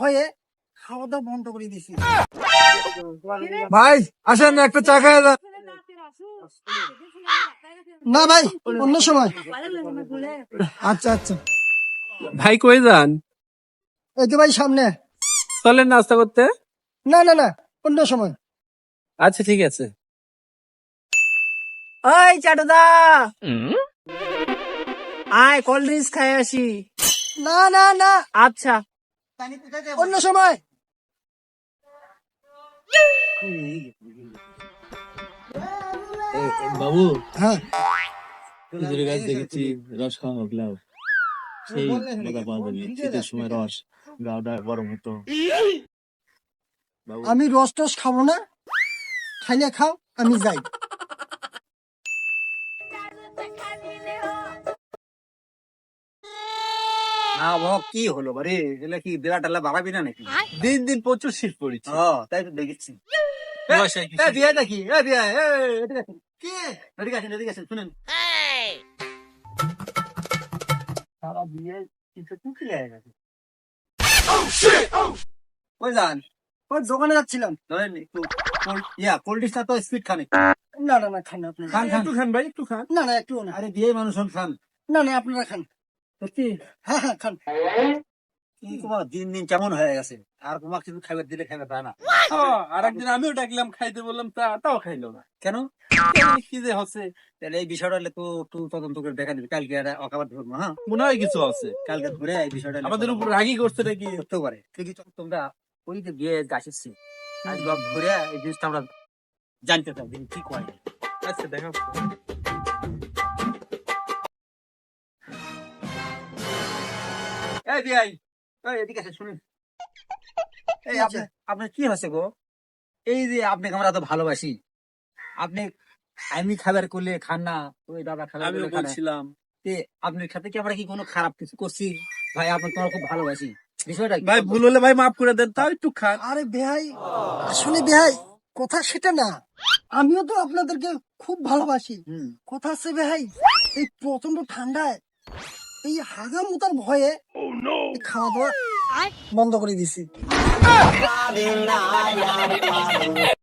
ভয়ে খাওয়া দাওয়া বন্ধ করে দিছি। ভাই আসেন একটা চা খাওয়া যান। না ভাই, অন্য সময়। আচ্ছা আচ্ছা। ভাই কই যান? এই তো ভাই সামনে। চলেন নাস্তা করতে। না না না, অন্য সময়। আচ্ছা ঠিক আছে। ওই চাটুদা, আয় কোল্ড ড্রিঙ্কস খাই আসি। না না না, আচ্ছা অন্য সময়। বাবু, হ্যাঁ, খেজুরের গাছ দেখেছি, রস খাওয়া হোকলাম সেই মজা পাওয়া যাবে শীতের সময় রস গাওটা গরম হতো। আমি রস টস খাবো না, খাইলে খাও, আমি যাই। না বাবা, কি হলো বারে? এগুলা কি বেলা টালা বাড়াবি না নাকি? দিন দিন প্রচুর শীত পড়েছে। তাই তো দেখেছি। কুয়াশায় কি শীত? বিয়ে দেখি, বিয়ে কি এদিকে আসেন, এদিকে আসেন, শুনেন। সারা বিয়ে কিছু টুকি লেগে গেছে। কই যান? ওই দোকানে যাচ্ছিলাম। ধরেন একটু কোল্ড ড্রিঙ্কস তো স্পিড খান একটু। না না না, খান না আপনারা। খান খান। একটু খান ভাই, একটু খান। না না, একটু না। আরে বিয়ে মানুষ হন, খান। না না, আপনারা খান। সত্যি? হ্যাঁ হ্যাঁ, খান। কি তোমার দিন দিন কেমন হয়ে গেছে? আর তোমাকে কিছু খাবার দিলে খাবে তা না। আর একদিন আমিও ডাকলাম খাইতে, বললাম তাও খাইলো না। কেন? কি যে হচ্ছে তাহলে এই বিষয়টা হলে তো একটু তদন্ত করে দেখা দিবি। কালকে অকাবার ধরবো, হ্যাঁ? মনে হয় কিছু আছে, কালকে ধরে এই বিষয়টা নিয়ে আমাদের কথা উপর রাগি করছে নাকি? করতেও পারে। ঠিকই তো, তোমরা ওই যে বিয়ে আসছে আজ বাপ ধরে এই জিনিসটা আমরা জানতে চাই যে কি করে। আচ্ছা দেখা এই বিয়াই, এই এদিকে আসেন, শুনুন। এই আপনার আপনার কি হয়েছে গো? এই যে আপনাকে আমরা তো ভালোবাসি, আপনি আমি খাবার করলে খান না, ওই দাদা খাবার আমিও করলে খান না। বলছিলাম তে আপনার সাথে কি আমরা কি কোনো খারাপ কিছু করছি? ভাই আপনাকে আমরা খুব ভালোবাসি, বিষয়টা কি? ভাই, ভুল হলে ভাই মাফ করে দেন, তাও একটু খান। আরে বেহাই, আসলে বেহাই, কথা সেটা না। আমিও তো আপনাদেরকে খুব ভালোবাসি। হুম। কথা আছে বেহাই, এই প্রচন্ড ঠান্ডায় এই হাগা মুতার ভয়ে এই খাওয়া দাওয়া বন্ধ করে দিছি।